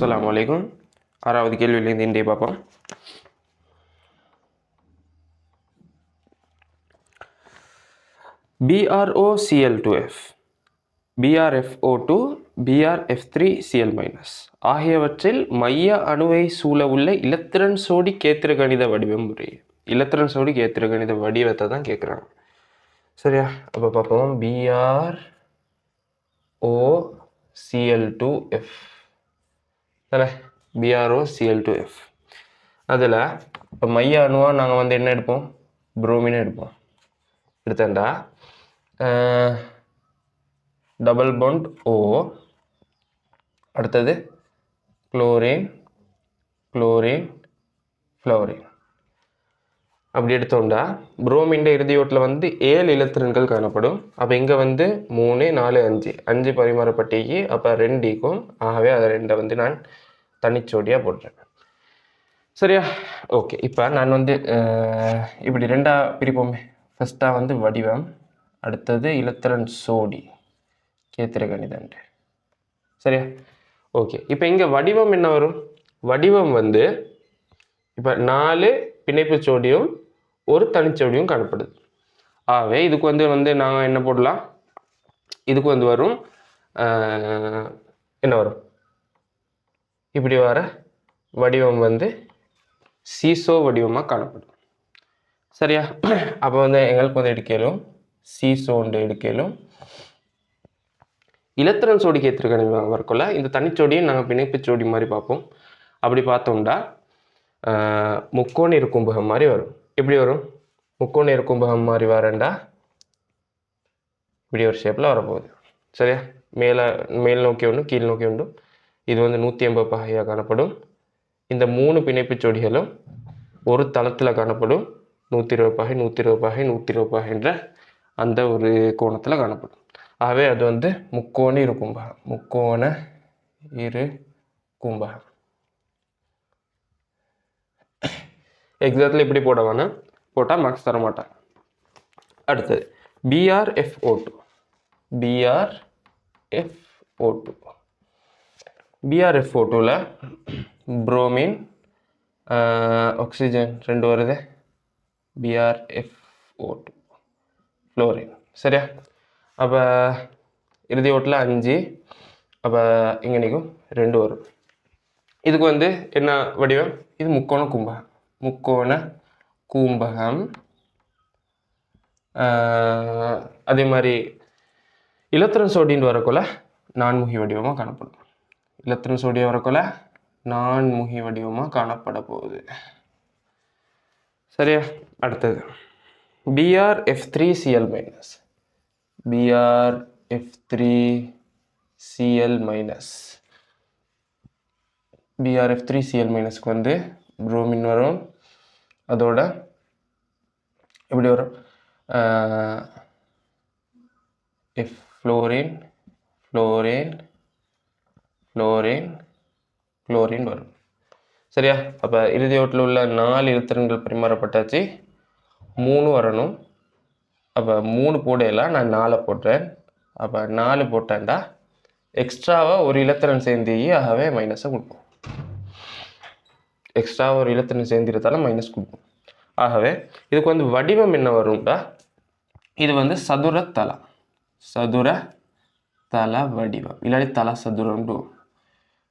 அஸ்ஸலாமு அலைக்கும். ஆறாவது கேள்வியிலேருந்து இன்றைய பார்ப்போம். BrOCl2F, BrFO2, BrF3Cl- ஆகியவற்றில் மைய அணுவை சூழ உள்ள இலத்திரன் சோடி கேத்திர கணித வடிவம் முறை. இலத்திரன் சோடி கேத்திர கணித வடிவத்தை தான் கேட்குறாங்க. சரியா? அப்போ பார்ப்போம். BrOCl2F தானே, BrOCl2F. அதில் இப்போ மைய அணுவாக நாங்கள் வந்து என்ன எடுப்போம்? புரோமின் எடுப்போம். எடுத்தேன்டா டபுள் பாண்ட் O, அடுத்தது குளோரின் குளோரின் ஃப்ளோரின். அப்படி எடுத்தோம்டா புரோமின் இறுதியோட்டில் வந்து 7 இலத்திரன்கள் காணப்படும். அப்போ இங்கே வந்து 3, 4, 5 பரிமாறப்பட்டிக்கு. அப்போ 2 ஆகவே அதை 2 வந்து நான் தனிச்சோடியாக போடுறேன். சரியா? ஓகே. இப்போ நான் வந்து இப்படி 2 பிரிப்போமே. ஃபஸ்ட்டாக வந்து வடிவம், அடுத்தது இலத்திரன் சோடி கேத்திர கணிதம். சரியா? ஓகே. இப்போ இங்கே வடிவம் என்ன வரும்? வடிவம் வந்து இப்போ 4 பிணைப்பு சோடியும் ஒரு தனிச்சோடியும் காணப்படுது. ஆகவே இதுக்கு வந்து நாங்கள் என்ன போடலாம்? இதுக்கு வந்து வரும் என்ன வரும்? இப்படி வர வடிவம் வந்து சீசோ வடிவமாக காணப்படும். சரியா? அப்போ வந்து எங்களுக்கு வந்து எடுக்கலும் சீசோண்டு எடுக்கலும். இலத்திரன் சோடி கேத்திர கணிதம் வரக்குள்ள இந்த தனிச்சோடியை நாங்கள் பிணைப்பு சோடி மாதிரி பார்ப்போம். அப்படி பார்த்தோம்டா முக்கோண இருக்கும்பகம் மாதிரி வரும். எப்படி வரும்? முக்கோண இருக்கும்பகம் மாதிரி வரேன்டா இப்படி ஒரு ஷேப்பில் வரப்போகுது. சரியா? மேல் நோக்கி ஒன்று, கீழ் நோக்கி ஒன்று. இது வந்து 180 பகையாக காணப்படும். இந்த 3 பிணைப்பு ஜோடிகளும் ஒரு தளத்தில் காணப்படும். 120 பகை 120 பகை 120 பகைன்ற அந்த ஒரு கோணத்தில் காணப்படும். ஆகவே அது வந்து முக்கோண இருக்கும்பகம். முக்கோண இருக்கும்பகம். எக்ஸாக்ட்லி இப்படி போட வேணாம், போட்டால் மார்க்ஸ் தர மாட்டாங்க. அடுத்தது BrFO2. BrFO2. BrFO2ல புரோமின் ஆக்சிஜன் 2 வருது. BrFO2 fluorine. சரியா? அப்போ இறுதி ஓட்டில் 5. அப்போ இங்கே நிற்கும் 2 வரும். இதுக்கு வந்து என்ன வடிவம்? இது முக்கோண கும்பகம். முக்கோண கூம்பகம். அதே மாதிரி இலத்திரன் சோடின்னு வரக்குள்ள நான்முகி வடிவமாக காணப்படும். இலத்திரன் சோடியம் வரக்குள்ள நான்முகி வடிவமாக காணப்பட போகுது. சரியா? அடுத்தது BrF3Cl-. BrF3Cl-. BrF3Cl-க்கு வந்து புரோமின் வரும். அதோட எப்படி வரும்? ஃப்ளோரின் ஃப்ளோரின் ஃப்ளோரின் குளோரின் வரும். சரியா? அப்போ இறுதி ஓட்டில் உள்ள 4 இலத்திரன்கள் பரிமாறப்பட்டாச்சு. 3 வரணும். அப்போ 3 போடையெல்லாம் நான் 4 போட்டேன். அப்போ 4 போட்டேன்டா எக்ஸ்ட்ராவாக ஒரு இலத்திரன் சேர்ந்து, ஆகவே மைனஸை கொடுப்போம். எக்ஸ்ட்ராவாக ஒரு இலத்திரன் சேர்ந்துருத்தால மைனஸ் கொடுப்போம். ஆகவே இதுக்கு வந்து வடிவம் என்ன வரும்டா? இது வந்து சதுரத்தலம். சதுரத்தல வடிவம், இல்லாட்டி தல சதுரம்.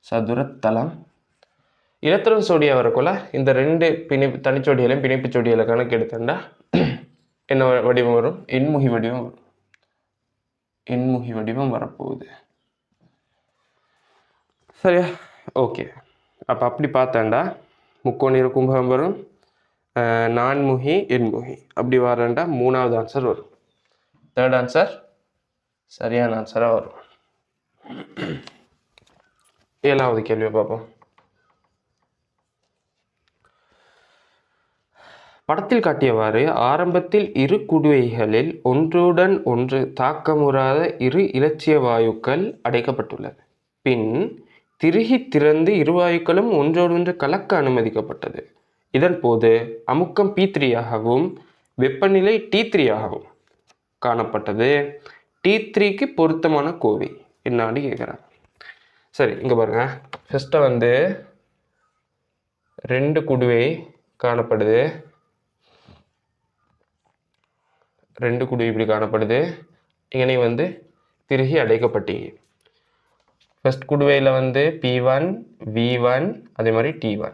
சதுரத்தலம். இலத்திரன் சோடியா வரக்குள்ள இந்த 2 தனிச்சோடிகளையும் பிணைப்பு சோடிகளை கணக்கு எடுத்தேன்டா என்ன வடிவம் வரும்? எண்முகி வடிவம் வரும். எண்முகி வடிவம் வரப்போகுது. சரியா? ஓகே. அப்போ அப்படி பார்த்தேன்டா முக்கோண இருக்கும்பகம் வரும், நான்முகி எண்முகி. அப்படி வரேன்டா 3வது ஆன்சர் வரும். 3rd ஆன்சர் சரியான ஆன்சராக வரும். 7வது கேள்வியை பார்ப்போம். படத்தில் காட்டியவாறு ஆரம்பத்தில் இரு குடுவைகளில் ஒன்றுடன் ஒன்று தாக்கமுறாத 2 இலட்சிய வாயுக்கள் அடைக்கப்பட்டுள்ளது. பின் திருகி திறந்து 2 வாயுக்களும் ஒன்றோடொன்று கலக்க அனுமதிக்கப்பட்டது. இதன் போது அமுக்கம் P3ஆகவும் வெப்பநிலை T3ஆகவும் காணப்பட்டது. T3க்கு பொருத்தமான கோவை என்னாடி கேட்குறாங்க. சரி இங்கே பாருங்கள், ஃபஸ்ட்டு வந்து 2 குடுவை காணப்படுது. 2 குடுவை இப்படி காணப்படுது. இங்கே வந்து திருகி அடைக்கப்பட்டீங்க. ஃபஸ்ட் குடுவையில் வந்து P1 V1 அதே மாதிரி T1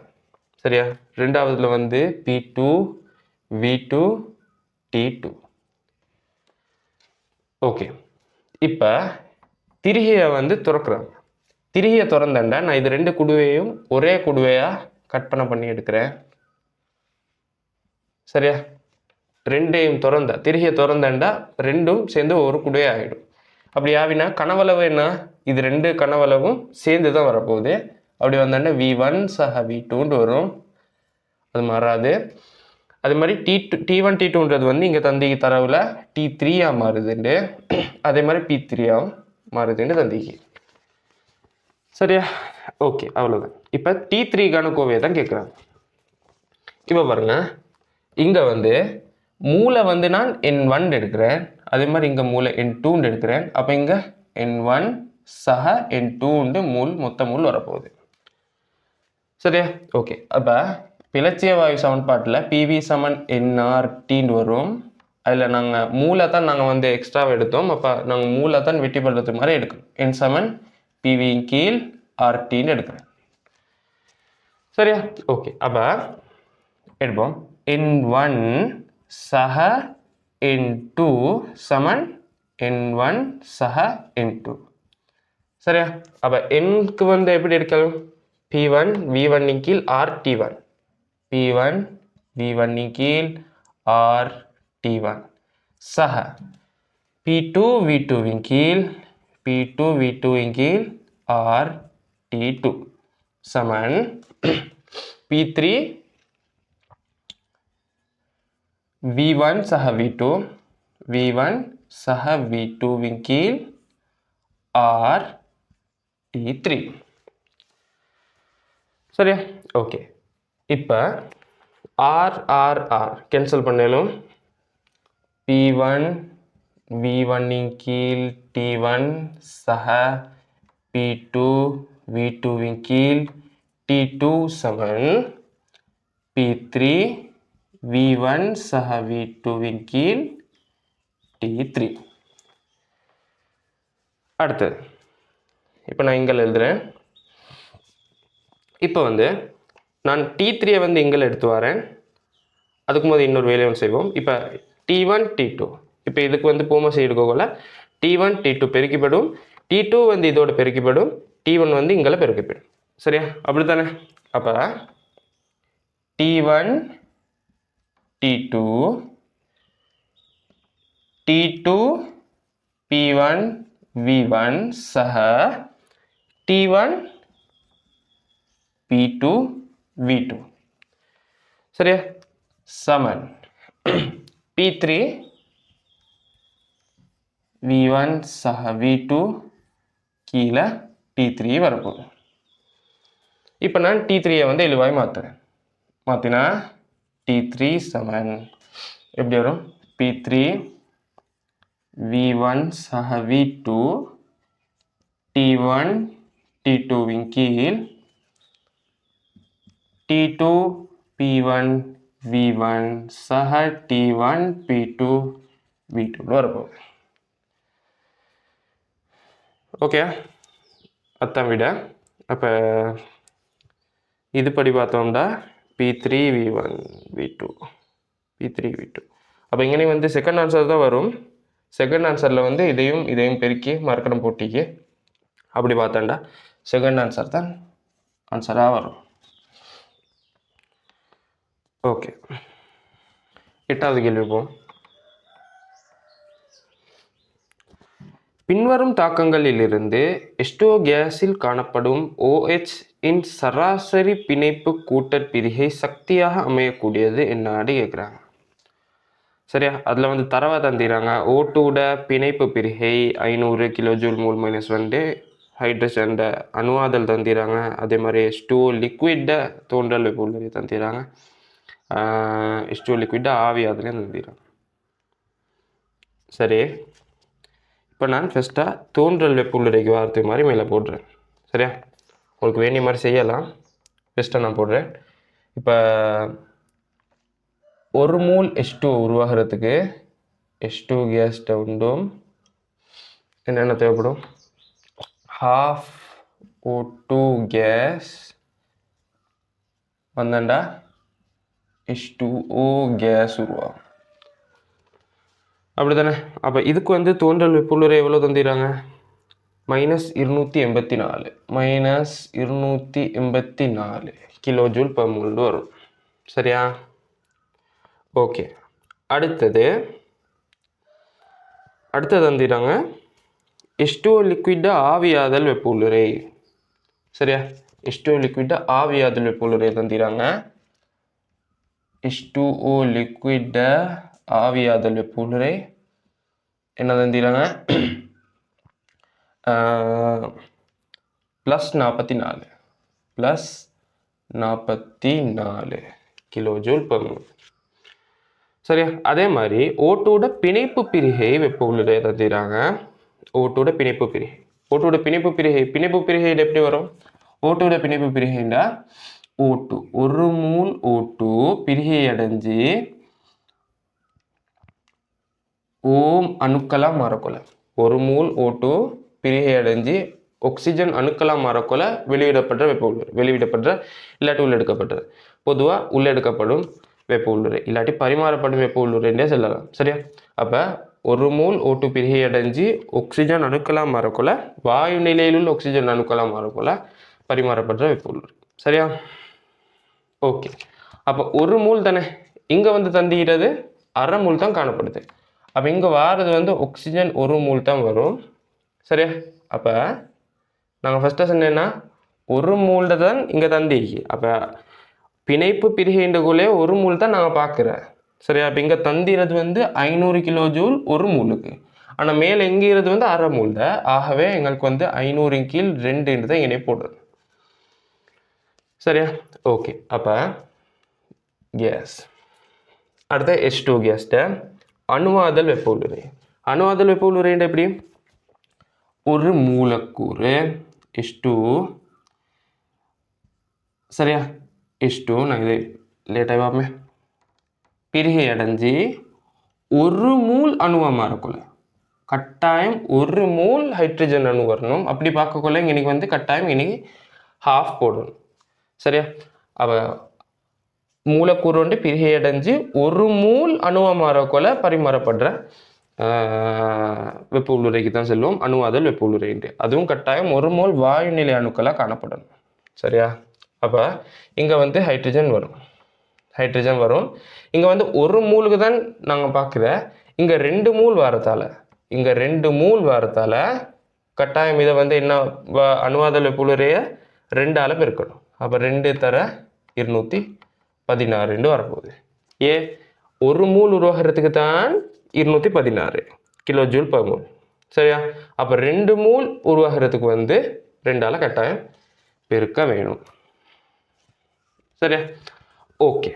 சரியா. ரெண்டாவதுல வந்து P2 V2 T2. ஓகே, இப்போ திருகியை வந்து திறக்கிறாங்க. திருகியை திறந்தேன்டா நான் இது 2 குடுவையும் ஒரே குடுவையாக கற்பனை பண்ணி எடுக்கிறேன் சரியா. ரெண்டையும் திருகியை திறந்தேன்டா ரெண்டும் சேர்ந்து ஒரு குடுவை ஆகிடும். அப்படி ஆவினா கனவளவு என்ன, இது 2 கனவளவும் சேர்ந்து தான் வரப்போகுது. அப்படி வந்தோடனே V1 சக V2 வரும், அது மாறாது. அது மாதிரி T1 T2ன்றது வந்து இங்கே தந்திக்கு தரவில் T3 மாறுதுண்டு, அதே மாதிரி P3 மாறுதுன்னு தந்திக்கு சரியா. ஓகே, அவ்வளோதான். இப்போ T3க்கான கோவையை தான் கேட்குறாங்க. இப்போ பாருங்கள், இங்கே வந்து மூளை வந்து நான் N1 எடுக்கிறேன், அதே மாதிரி இங்கே மூளை N2 எடுக்கிறேன். அப்போ இங்கே N1 சக N2 மொத்த மூல் வரப்போகுது சரியா. ஓகே, அப்போ பிளச்சிய வாயு சமன்பாட்டில் PV சமன் nRTன்னு வரும். அதில் நாங்கள் மூளை தான் நாங்கள் வந்து எக்ஸ்ட்ராவை எடுத்தோம். அப்போ நாங்கள் மூளை தான் வெட்டி படுறது மாதிரி எடுக்கணும். N சமன் PV கீழ் RTன்னு எடுக்கிறேன் சரியா. ஓகே, அப்போ எடுப்போம். N1 சக N2 சமன் N1 சக N2 சரியா. அப்போ Nக்கு வந்து எப்படி எடுக்கலாம், P1 V1 கீழ் RT1, P1 V1 கீழ் RT1 சக P2 V2 கீழ் P2 V2 கீழ் RT2 சமன் P3 V1 சக V2 V1 சக V2 கீழ் RT3 சரியா. ஓகே, இப்போ R கேன்சல் பண்ணலும் P1 V1 கீழ் T1 சக P2 V2 கீழ் T2 சமன் P3 V1 சக V2 கீழ் T3. அடுத்தது இப்போ நான் இங்கே எழுதுகிறேன். இப்போ வந்து நான் T3 வந்து இங்கே எடுத்து வரேன். அதுக்கு போது இன்னொரு வேலையும் செய்வோம். இப்போ T1 T2 இப்போ இதுக்கு வந்து போம செய்யறதுக்குள்ள T1 T2 பெருக்கிப்படும், T2 வந்து இதோட பெருக்கிப்படும், T1 வந்து இங்கே பெருக்கிப்படும் சரியா. அப்படித்தானே. அப்போ T1 T2 T2 P1 V1 சக T1 P2 V2 சரியா சமன் P3 V1 சக V2 கீழே T3 வரப்போகுது. இப்போ நான் T3 வந்து எளிவாய் மாற்றுறேன். மாற்றினா T3 சமன் எப்படி வரும், P3 V1 சக V2 T1 T2 கீழ் T2 P1 V1 சக T1 P2 V2 வரப்போகுது. ஓகே, அதான் விட. அப்போ இதுபடி பார்த்தோம்னா P3 V1 V2 P3 V2. அப்போ இங்கே வந்து செகண்ட் ஆன்சர் தான் வரும். செகண்ட் ஆன்சரில் வந்து இதையும் பெருக்கி மறக்கணும் போட்டிக்கு அப்படி பார்த்தோம்னா செகண்ட் ஆன்சர் தான் ஆன்சராக வரும். ஓகே, 8வது கேள்வி போம். பின்வரும் தாக்கங்களிலிருந்து H2O கேஸில் காணப்படும் OH இன் சராசரி பிணைப்பு கூட்டற்பிரிகை சக்தியாக அமையக்கூடியது என்னன்னு கேட்குறாங்க சரியா. அதில் வந்து தரவை தந்திராங்க. O2 பிணைப்பு பிரிகை 500 kJ mol -1 ஹைட்ரஜன் அணுவாதல் தந்திராங்க. அதே மாதிரி H2O லிக்விட் தோன்றல் வெப்பநிலை தந்திராங்க. H2O லிக்விட் ஆவியாதலையும் தந்திராங்க சரி. இப்போ நான் ஃபஸ்ட்டாக தோன்றல் வெப்பநிலைக்கு வார்த்தை மாதிரி மேலே போடுறேன் சரியா? உங்களுக்கு வேண்டிய மாதிரி செய்யலாம். பெஸ்ட்டாக நான் போடுறேன். இப்போ 1 மோல் H2 உருவாகிறதுக்கு H2 கேஸ் டவுண்டும் என்னென்ன தேவைப்படும்? half O2 case வந்தாண்டா H2O case உருவாகும். அப்படி தானே? அப்போ இதுக்கு வந்து தோன்றல் வெப்பநிலை எவ்வளோ தந்துடுறாங்க? -284 -284 கிலோஜூல் பெர் மோல் வரும். சரியா? ஓகே. அடுத்தது தந்துடுறாங்க H2O லிக்விட் ஆவியாதல் வெப்பநிலை. சரியா? H2O லிக்விட் ஆவியாதல் வெப்பநிலை தந்துடுறாங்க. H2O லிக்விட் ஆவியாதல் வெப்பநிலை என்ன தந்துடுறாங்க? +44 கிலோஜூல் பெர் மோல். சரியா? அதே மாதிரி O2 பிணைப்பு பிரிகை வெப்பநிலை தந்துடுறாங்க. O2 பிணைப்பு பிரிகை. O2 பிணைப்பு பிரிகை எப்படி வரும்? O2 பிணைப்பு பிரிகைண்டா O2 1 மோல் O2 பிரிகை அடைஞ்சு ஓம் அணுக்களா மாறக்கொள்ள. 1 மோல் O2 பிரிகை அடைஞ்சு ஆக்சிஜன் அணுக்களா மாறக்கொள்ள வெளியிடப்படுற வெப்பநிலை. வெளியிடப்படுற இல்லாட்டி உள்ளெடுக்கப்படுறது. பொதுவாக உள்ளெடுக்கப்படும் வெப்பநிலை இல்லாட்டி பரிமாறப்படும் வெப்பநிலைன்றே சொல்லலாம். சரியா? அப்போ 1 மோல் O2 பிரிகை அடைஞ்சு ஆக்சிஜன் அணுக்களா மாறக்கொள்ள வாயு நிலையில் உள்ள ஆக்சிஜன் அணுக்களா மாறக்கொள்ள பரிமாறப்படுற வெப்பநிலை. சரியா? ஓகே. அப்போ 1 மோல் தானே இங்கே வந்து தந்துகிறது 1/2 மோல் தான் காணப்படுது. அப்போ இங்கே வாரது வந்து ஆக்சிஜன் 1 மோல் தான் வரும். சரியா? அப்போ நாங்கள் ஃபஸ்ட்டாக சொன்னேன்னா 1 மோல் தான் இங்கே தந்திருக்கு. அப்போ பிணைப்பு பிரிகைன்றக்குள்ளே 1 மோல் தான் நாங்கள் பார்க்குறேன். சரியா? அப்போ இங்கே தந்திரது வந்து 500 கிலோஜூல் 1 மோலுக்கு. ஆனால் மேலே எங்கிறது வந்து 1/2 மோல் தான். ஆகவே எங்களுக்கு வந்து 500/2 தான் இங்கே போடுறது. சரியா? ஓகே. அப்போ கேஸ் அடுத்த H2 கேஸ்ட அணுவாதல் வெப்பநிலை. அணுவாதல் வெப்பநிலை எப்படி? ஒரு மூலக்கூறு H2 சரியா? H2 நான் இதை லேட்டாக பார்ப்பேன். பிரிகை அடைஞ்சு 1 மோல் அணுவா மாறக்குள்ள கட்டாயம் 1 மோல் ஹைட்ரஜன் அணு வரணும். அப்படி பார்க்கக்குள்ள இன்னைக்கு வந்து கட்டாயம் இன்னைக்கு ½ போடணும். சரியா? அவ மூலக்கூறு வந்து பிரிகை அடைஞ்சு 1 மோல் அணுவா மாறக்குள்ள பரிமாறப்படுற வெப்பநிலைக்கு தான் சொல்லுவோம் அணுவாதல் வெப்பநிலை. அதுவும் கட்டாயம் 1 மோல் வாயு நிலை அணுக்களாக காணப்படணும். சரியா? அப்போ இங்கே வந்து ஹைட்ரஜன் வரும். இங்கே வந்து 1 மோலுக்கு தான் நாங்கள் பார்க்குற. இங்கே 2 மோல் வாரத்தால் கட்டாயம் இதை வந்து என்ன அணுவாதல் வெப்பநிலையை 2ஆல் பெருக்கணும். அப்போ 2 தர 216 வரப்போகுது. 1 மோல் உருவாகிறதுக்கு தான் 216 கிலோஜூல் பெர் மோல். சரியா? அப்போ 2 மோல் உருவாகிறதுக்கு வந்து 2ஆல் கட்டாயம் பெருக்க வேணும். சரியா? ஓகே.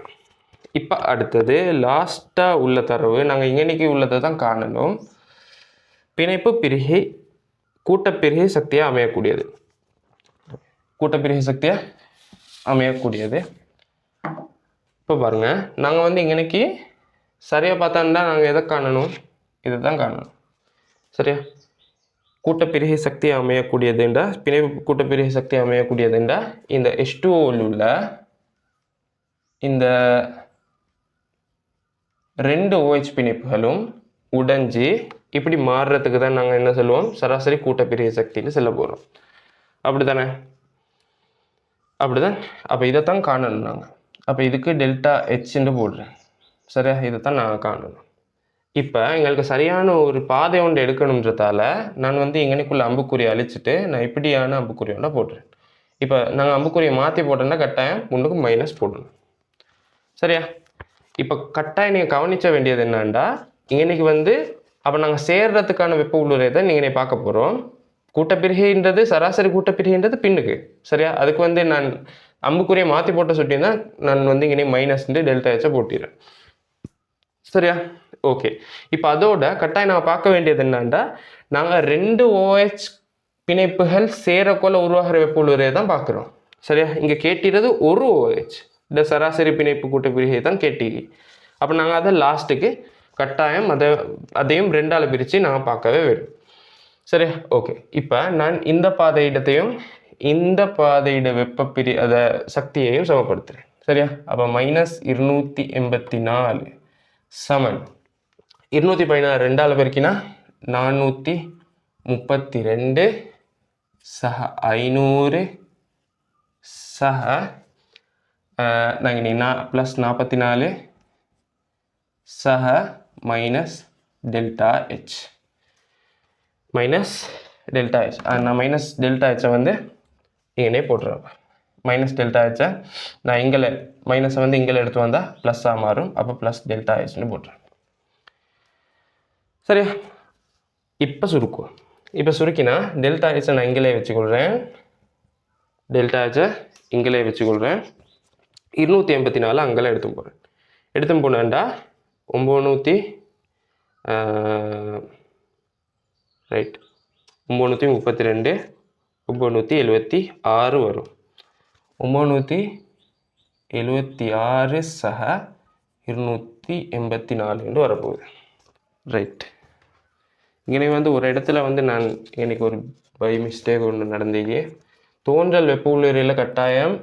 இப்போ அடுத்தது லாஸ்ட்டாக உள்ள தரவு நாங்கள் இன்னைக்கு உள்ளதை தான் காணணும். பிணைப்பு பிரிகை கூட்டப்பிரிகை சக்தியாக அமையக்கூடியது. இப்போ பாருங்கள், நாங்கள் வந்து இன்னைக்கு சரியாக பார்த்தாண்டா நாங்கள் எதை காணணும்? இதை தான் காணணும். சரியா? கூட்டப்பிரிகை சக்தி அமையக்கூடியதுண்டா பிணைப்பு கூட்டப்பிரிகை சக்தி அமையக்கூடியதுண்டா இந்த H2Oவில் உள்ள இந்த 2 OH பிணைப்புகளும் உடைஞ்சு இப்படி மாறுறதுக்கு தான் நாங்கள் என்ன சொல்லுவோம்? சராசரி கூட்டப்பிரிகை சக்தின்னு சொல்ல போகிறோம். அப்படிதானே? அப்படிதான். அப்போ இதைத்தான் காணணும் நாங்கள். அப்போ இதுக்கு ΔHன்னு போடுறேன். சரியா? இதைத்தான் நாங்கள் காணணும். இப்போ எங்களுக்கு சரியான ஒரு பாதை ஒன்று எடுக்கணுன்றதால நான் வந்து இங்கனைக்குள்ள அம்புக்குறியை அழிச்சிட்டு நான் இப்படியான அம்புக்குறி ஒன்றா போடுறேன். இப்போ நாங்கள் அம்புக்குறியை மாற்றி போட்டோம்னா கட்டாயம் முன்னுக்கு மைனஸ் போடணும். சரியா? இப்போ கட்டாயம் நீங்கள் கவனிக்க வேண்டியது என்னன்னா இன்னைக்கு வந்து அப்போ நாங்கள் சேர்றதுக்கான வெப்ப உள்ளுரையை நீங்கள் பார்க்க போகிறோம். கூட்டப்பிரிகைன்றது சராசரி கூட்டப்பிரிகைன்றது பின்னுக்கு. சரியா? அதுக்கு வந்து நான் அம்புக்குறியை மாற்றி போட்ட சொல்லிட்டீங்கன்னா நான் வந்து இங்கே மைனஸ்ன்ட்டு ΔH போட்டிடுறேன். சரியா? ஓகே. இப்போ அதோட கட்டாயம் நான் பார்க்க வேண்டியது என்னன்னா நாங்கள் 2 OH பிணைப்புகள் சேரக்கொள்ள உருவாகிற வெப்ப உள்ளுறையை தான் பார்க்குறோம். சரியா? இங்கே கேட்டிருது ஒரு OH, இந்த சராசரி பிணைப்பு கூட்டுப்பிரிகை தான் கேட்டீங்க. அப்போ நாங்கள் அதை லாஸ்ட்டுக்கு கட்டாயம் அதையும் 2ஆல் பிரித்து நாங்கள் பார்க்கவே வேணும். சரியா? ஓகே. இப்போ நான் இந்த பாதையிடத்தையும் இந்த பாதையிட வெப்ப சக்தியையும் சமப்படுத்துகிறேன். சரியா? அப்போ -284 சமன் 216 2ஆல் பெருக்கினா 432 சக 500 சக நாங்கள் நீ +44 சக -ΔH நான் -ΔH வந்து இங்கே போட்டுருவேன். -ΔH நான் இங்கே மைனஸை வந்து இங்கே எடுத்து வந்தால் ப்ளஸ்ஸாக மாறும். அப்போ +ΔHன்னு போட்டுருவேன். சரியா? இப்போ சுருக்குவோம். இப்போ சுருக்கினா ΔH நான் இங்கே வச்சுக்கொள்கிறேன். ΔH இங்கே வச்சுக்கொள்கிறேன். 284 அங்கே எடுத்து போகிறேன். எடுத்து போனேன்டா 932 976 வரும். 976 சக 284 என்று வரப்போகுது. ரைட். இங்கே வந்து ஒரு இடத்துல வந்து நான் எனக்கு ஒரு பை மிஸ்டேக் ஒன்று நடந்தீங்க. தோன்றல் வெப்ப உள்ளுறையில் கட்டாயம்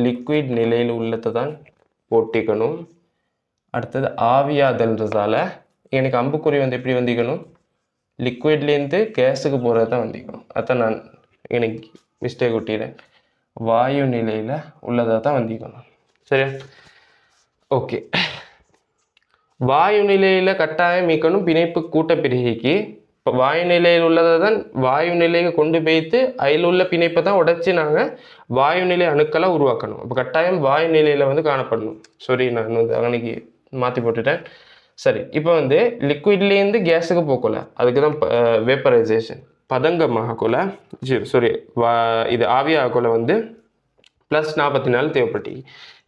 லிக்விட் நிலையில் உள்ளதை தான் போட்டிக்கணும். அடுத்தது ஆவியாதல்ன்றதால எனக்கு அம்புக்குறி வந்து எப்படி வந்திக்கணும், லிக்விட்லேருந்து கேஸுக்கு போகிறது தான் வந்திக்கணும். அதான் நான் எனக்கு மிஸ்டேக் ஒட்டிடுறேன். வாயு நிலையில் உள்ளதாக தான் வந்திக்கணும். சரியா? ஓகே. வாயு நிலையில் கட்டாயம் மீக்கணும் பிணைப்பு கூட்டப்பிரிகைக்கு. இப்போ வாயு நிலையில் உள்ளதை தான் வாயு நிலையை கொண்டு போய்த்து அதில் உள்ள பிணைப்பை தான் உடைச்சி நாங்கள் வாயு நிலை அணுக்களை உருவாக்கணும். அப்போ கட்டாயம் வாயு நிலையில் வந்து காணப்படணும். சாரி, நான் வந்து அன்னைக்கு மாற்றி போட்டுட்டேன். சரி, இப்போ வந்து லிக்விட்லேருந்து கேஸுக்கு போகல, அதுக்கு தான் வேப்பரைசேஷன் பதங்கமாகக்குள்ள இது ஆவியாகக்குள்ள வந்து +44 தேவைப்பட்டி.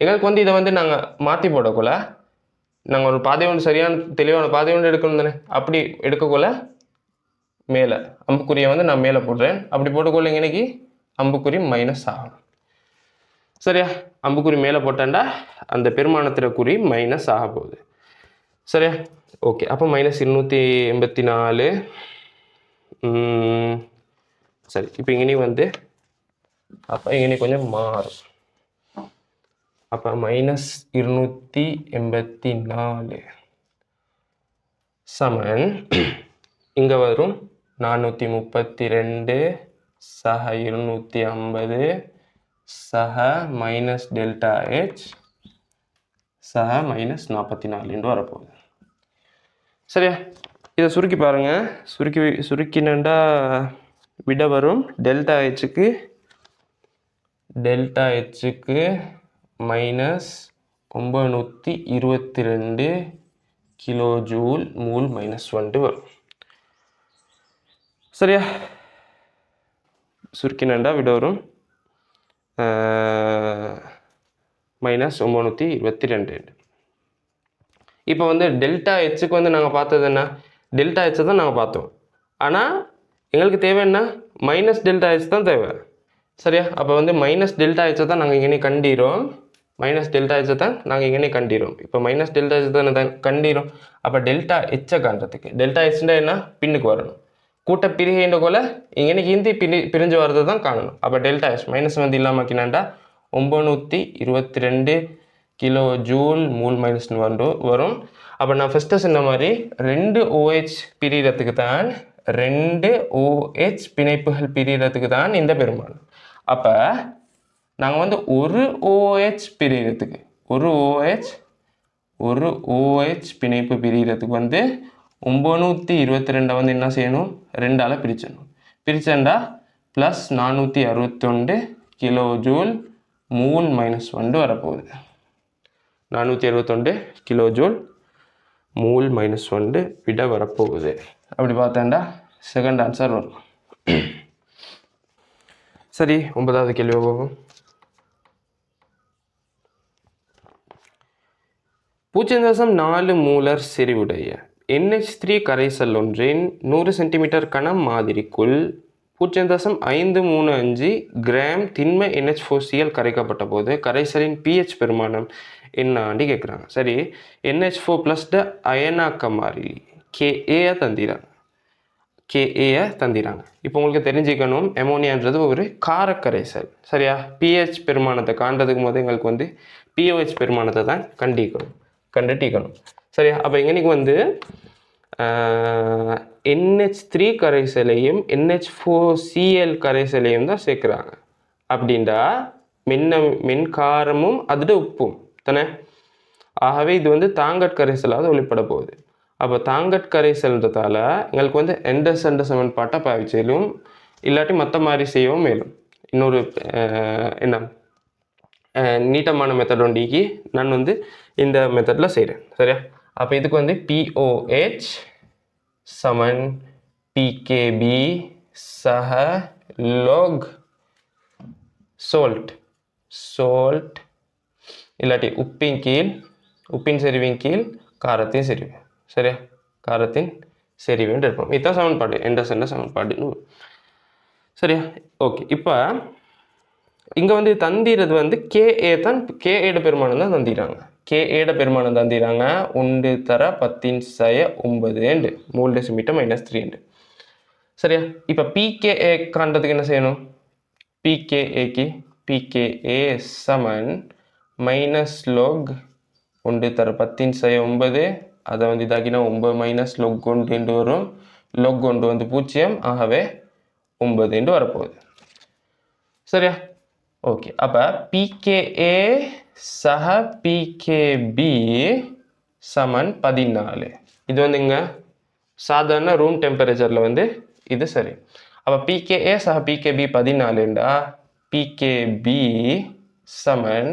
எங்களுக்கு வந்து இதை வந்து நாங்கள் மாற்றி போடக்குள்ள நாங்கள் ஒரு பாதை ஒன்று சரியான தெளிவான பாதை ஒன்று எடுக்கணும் தானே. அப்படி எடுக்கக்குள்ள மேலே அம்புக்குறியை வந்து நான் மேலே போடுறேன். அப்படி போட்டுக்கொள்ள இன்னைக்கு அம்புக்குறி மைனஸ் ஆகணும். சரியா? அம்புக்குறி மேலே போட்டாண்டா அந்த பெருமானத்திர குறி மைனஸ் ஆக போகுது. சரியா? ஓகே. அப்போ -284. சரி, இப்போ இங்கே வந்து அப்போ இங்கே கொஞ்சம் மாறும். அப்போ -284 சமன் இங்கே வரும் 432 சக 250 சக -ΔH சக -44 என்று வரப்போகுது. சரியா? இதை சுருக்கி பாருங்கள். சுருக்கினண்டா விட வரும் ΔHக்கு -922 கிலோஜூல் மூல் -1 வரும். சரியா? சுருக்கினண்டா விட வரும் -922. இப்போ வந்து ΔHக்கு வந்து நாங்கள் பார்த்தது என்ன, ΔH தான் நாங்கள் பார்த்தோம். ஆனால் எங்களுக்கு தேவை என்ன, -ΔH தான் தேவை. சரியா? அப்போ வந்து -ΔH தான் நாங்கள் இங்கே கண்டிரோம். -ΔH தான் நாங்கள் இங்கே கண்டிரோம். இப்போ -ΔH தான் கண்டிரோம். அப்போ ΔHஐ காண்றதுக்கு ΔHன்னா என்ன, பின்னுக்கு வரணும். கூட்ட பிரிகைன்ற போல இங்கே இந்தி பிரிஞ்சு வர்றது தான் காணணும். அப்போ ΔH மைனஸ் வந்து இல்லாமக்கினாண்டா 922 கிலோ ஜூல் மூல் -1 வரும். அப்போ நான் ஃபஸ்ட்டு சொன்ன மாதிரி 2 OH பிரிகிறதுக்கு தான் 2 OH பிணைப்புகள் பிரிகிறதுக்கு தான் இந்த பெருமானம். அப்போ நாங்கள் வந்து ஒரு OH பிரிகிறதுக்கு ஒரு OH பிணைப்பு பிரிகிறதுக்கு வந்து 922 வந்து என்ன செய்யணும், 2ஆல் பிரிச்சிடணும். பிரிச்சேன்டா +461 கிலோ ஜூல் மூல் -1 வரப்போகுது. 461 கிலோ ஜூல் மூல் -1 விட வரப்போகுது. அப்படி பார்த்தேன்டா செகண்ட் ஆன்சர் வரும். சரி, 9வது கேள்வி போகும். 0.4 மூலர் செறிவுடைய NH3 கரைசல் ஒன்றின் 100 சென்டிமீட்டர் கன மாதிரிக்குள் 0.535 கிராம் திண்ம NH4Cl கரைக்கப்பட்ட போது கரைசலின் pH பெருமானம் என்னான்னு கேட்குறாங்க. சரி, NH4 ப்ளஸ் அயனாக்க மாறிலி KA தந்திராங்க. இப்போ உங்களுக்கு தெரிஞ்சுக்கணும், அமோனியான்றது ஒரு காரக்கரைசல். சரியா, pH பெருமானத்தை காண்றதுக்கு போது எங்களுக்கு வந்து pOH பெருமானத்தை தான் கண்டுட்டிக்கணும். சரியா, அப்போ எங்களுக்கு வந்து NH3 கரைசலையும் NH4Cl கரைசலையும் தான் சேர்க்குறாங்க. அப்படின்டா மின்காரமும் அதோட உப்பும் தானே. ஆகவே இது வந்து தாங்கட் கரைசலாவது வெளிப்பட போகுது. அப்போ தாங்கட் கரைசல்ன்றதால எங்களுக்கு வந்து எண்டர்சன் சமன்பாட்டை பாவிச்சாலும் இல்லாட்டி மற்ற மாதிரி செய்யவும் மேலும். இன்னொரு நீட்டமான மெத்தட் ஒண்டிக்கு நான் வந்து இந்த மெத்தடில் செய்கிறேன். சரியா, அப்போ இதுக்கு வந்து POH சமன் PKB சக log salt இல்லாட்டி உப்பின் செறிவின் கீழ் காரத்தின் செறிவு. சரியா, காரத்தின் செறிவுன்னு இருப்போம். இதுதான் சமன்பாடு, எண்டர்சன் சமன்பாடுன்னு. சரியா, ஓகே. இப்போ இங்கே வந்து தந்திரது வந்து KA தான், KAட பெருமானம் தான் தந்திராங்க. KAட பெருமானம் தந்திராங்க 1/10⁻9 மோல் டெசிமீட்டர் -3. சரியா, இப்போ PKA காண்றதுக்கு என்ன செய்யணும்? PKA சமன் -log 1/10⁻9, அதை வந்து இதாக்கினா 9 log 1 வரும். log 1 வந்து 0, ஆகவே 9 வரப்போகுது. சரியா, ஓகே. அப்போ PKA சக PKB சமன் 14. இது வந்து இங்கே சாதாரண ரூம் டெம்பரேச்சரில் வந்து இது சரி. அப்போ PKA சக PKB 14ண்டா PKB சமன்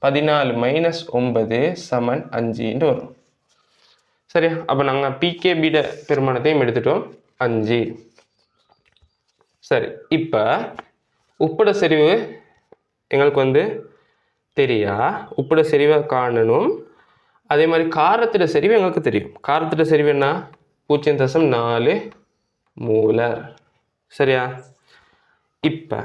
14 - 9 சமன் 5 வரும். சரியா, அப்போ நாங்கள் PKBட பெருமானத்தையும் எடுத்துட்டோம் 5. சரி, இப்போ உப்பட செறிவு எங்களுக்கு வந்து தெரியா, உப்பட செறிவை காணணும். அதே மாதிரி காரத்திட செறிவு எங்களுக்கு தெரியும். காரத்திட செறிவு என்ன? 0.4 மோலர். சரியா, இப்போ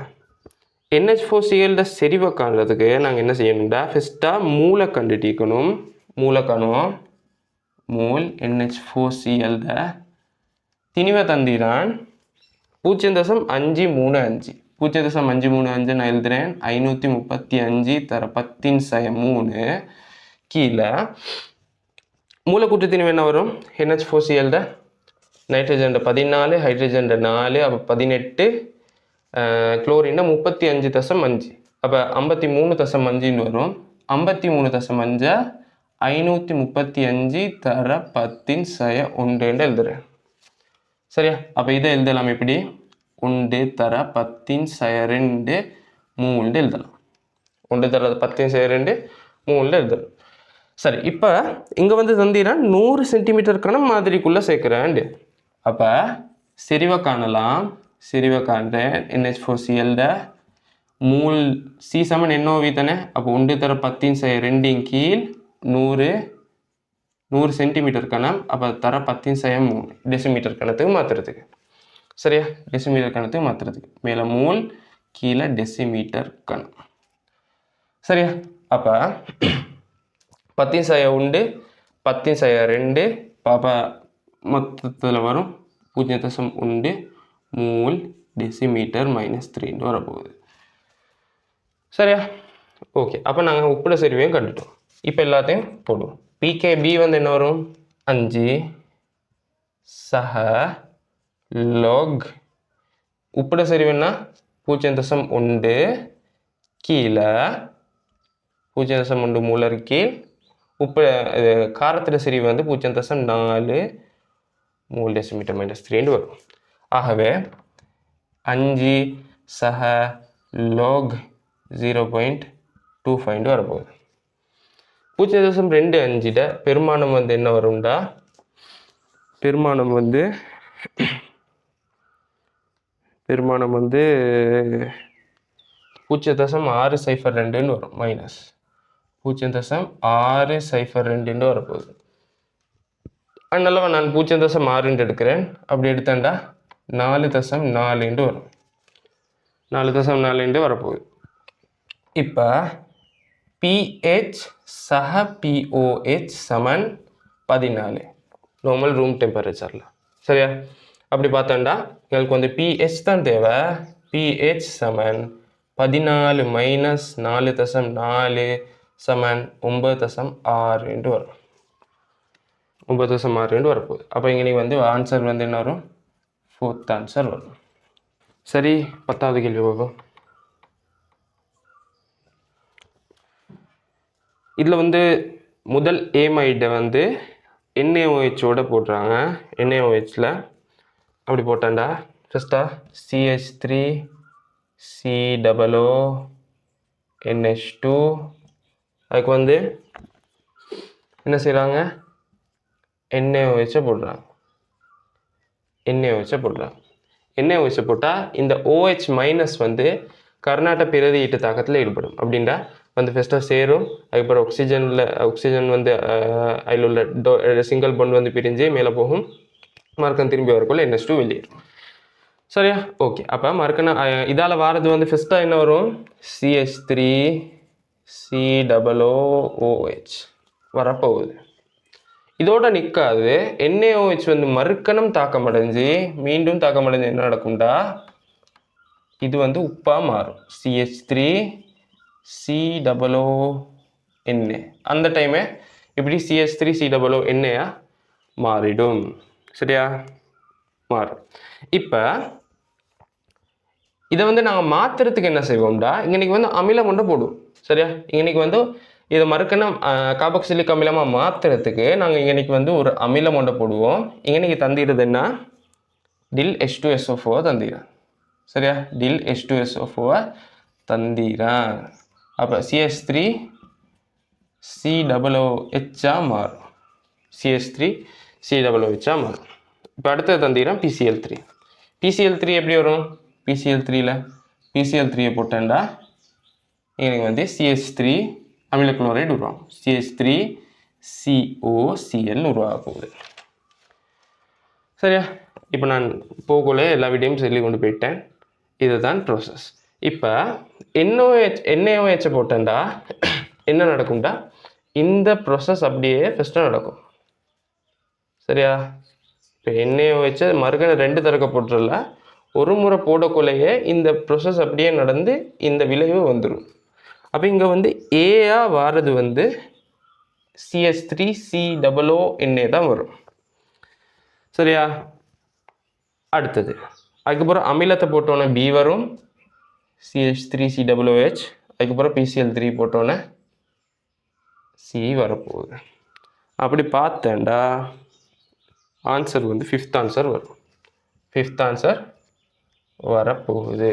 NH4Cl செறிவை காண்றதுக்கு நாங்கள் என்ன செய்யணும்டா, ஃபஸ்ட்டாக மூளை கண்டுட்டிக்கணும். மூளை காணுவோம். Mole NH4Cl திணிவை தந்திரான் 0.535. 0.535 நான் எழுதுறேன். 535 தர 10⁻3 கீழே மூலக்கூற்று திணிவு என்ன வரும்? NH4Cl நைட்ரஜன் 14, ஹைட்ரஜன் 4, அப்போ 18, குளோரின் 35.5, அப்போ 53.5 வரும். 53.5 535 தர 10⁻1 எழுதுறேன். சரியா, அப்போ இதை எழுதலாம் எப்படி? 1 தர 10⁻2 3 எழுதலாம். 1 தர 10⁻2 3 எழுதலாம். சரி, இப்போ இங்கே வந்து தந்தீரா 100 சென்டிமீட்டர் கணம் மாதிரிக்குள்ளே சேர்க்குறேன். அப்போ செறிவை காணலாம். செறிவை காண்றேன். NH4Cl மூல் C சமன் NOV தானே. அப்போ 1 தர 10⁻2 கீழ் 100 சென்டிமீட்டர் கணம். அப்போ தர 10⁻3 டெசிமீட்டர் கணத்துக்கு மாற்றுறதுக்கு. சரியா, டெசிமீட்டர் கணத்துக்கு மாற்றுறதுக்கு மேலே மூல் கீழே டெசிமீட்டர் கணம். சரியா, அப்போ 10⁻1 10⁻2 பாப்பா மொத்தத்தில் வரும் 0.1 மூல் டெசிமீட்டர் -3 வரப்போகுது. சரியா, ஓகே. அப்போ நாங்கள் உப்புட செறிவையும் கண்டுட்டோம். இப்போ எல்லாத்தையும் போடுவோம். PKB வந்து என்ன வரும்? 5 சக log உப்புட செறிவுன்னா 0.1 கீழே 0.1 மூலர் கீழ் உப்பு காரத்திட செறிவு வந்து 0.4 மூல் டெசிமீட்டர் -3 வரும். ஆகவே 5 சக log 0.25 வரப்போகுது. 0.25 பெருமானம் வந்து என்ன வரும்டா? பெருமானம் வந்து 0.602 வரும். மைனஸ் 0.602 வரப்போகுது. அதனால நான் 0.6 எடுக்கிறேன். அப்படி எடுத்தேன்டா 4.4 வரும். 4.4 வரப்போகுது. இப்போ pH சக POH சமன் 14 நார்மல் ரூம் டெம்பரேச்சரில். சரியா? அப்படி பார்த்தோம்னா எங்களுக்கு வந்து pH தான் தேவை. pH சமன் 14 மைனஸ் 4.4 சமன் 9.6 வரும். 9.6 வரப்போகுது. அப்போ இங்கே நீங்கள் வந்து ஆன்சர் வந்து என்ன வரும்? 4th ஆன்சர் வரும். சரி, 10வது கேள்வி பார்ப்போம். இதில் வந்து முதல் ஏமைடை வந்து NaOHோட போடுறாங்க. NaOHல அப்படி போட்டாண்டா ஃபஸ்ட்டாக CH3 COO NH2 அதுக்கு வந்து என்ன செய்கிறாங்க? NaOH போடுறாங்க. NaOH போடுறாங்க. NaOH போட்டால் இந்த OH மைனஸ் வந்து கர்நாட்ட பிரதியீட்டு தாக்கத்தில் ஈடுபடும். அப்படின்டா வந்து ஃபஸ்ட்டாக சேரும். அதுக்கப்புறம் ஆக்சிஜன் வந்து அதில் உள்ள சிங்கிள் பாண்ட் வந்து பிரிஞ்சு மேலே போகும். மறுக்கன் திரும்பி வரக்குள்ள NH2 வெளியேறும். சரியா? ஓகே. அப்போ மறுக்கணும் இதால் வாரது வந்து ஃபஸ்ட்டாக என்ன வரும்? CH3 COOH வரப்போகுது. இதோட நிற்காது. NaOH வந்து மறுக்கணம் தாக்கமடைஞ்சு மீண்டும் தாக்கமடைஞ்சு என்ன நடக்கும்டா? இது வந்து உப்பாக மாறும். CH3 COONA. அந்த டைமே இப்படி CH3 COONA மாறிடும். சரியா? மாறும். இப்போ இதை வந்து நாங்கள் மாற்றுறதுக்கு என்ன செய்வோம்டா? இன்றைக்கி வந்து அமிலம் ஒன்று போடுவோம். சரியா? இன்றைக்கி வந்து இதை மறுக்கணும் கார்பாக்சிலிக் அமிலமாக மாற்றுறதுக்கு நாங்கள் இன்றைக்கி வந்து ஒரு அமிலம் ஒன்று போடுவோம். இன்றைக்கி தந்திடுது என்ன? டில் H2SO4 தந்திடுறேன். சரியா? டில் H2SO4 தந்திடுறேன். அப்போ CH3 COOH மாறும். CH3 COOH மாறும். இப்போ அடுத்தது தந்திடுறேன் PCl3. PCl3 எப்படி வரும்? PCl3ல PCl3 போட்டேன்டா எனக்கு வந்து CH3 அமில குளோரைடு உருவாகும். CH3COCl உருவாக போகுது. சரியா? இப்போ நான் போகல எல்லா வீடியோவும் சொல்லி கொண்டு போயிட்டேன். இதுதான் ப்ரோசஸ். இப்போ NaOH போட்டேன்டா என்ன நடக்கும்டா? இந்த ப்ரோசஸ் அப்படியே ஃபஸ்ட்டாக நடக்கும். சரியா? இப்போ NaOH மறுக்கண 2 தடவை போட்டுறல ஒரு முறை போடக்குள்ளேயே இந்த ப்ரோசஸ் அப்படியே நடந்து இந்த விளைவு வந்துடும். அப்போ இங்கே வந்து ஏயா வாரது வந்து CH3 COONA தான் வரும். சரியா? அடுத்தது அதுக்கப்புறம் அமிலத்தை போட்டோன்னே B வரும். CH3 COOH. அதுக்கப்புறம் PCl3 போட்டோன்னே C வரப்போகுது. அப்படி பார்த்தேன்டா ஆன்சர் வந்து 5th ஆன்சர் வரும். 5th ஆன்சர் வரப்போகுது.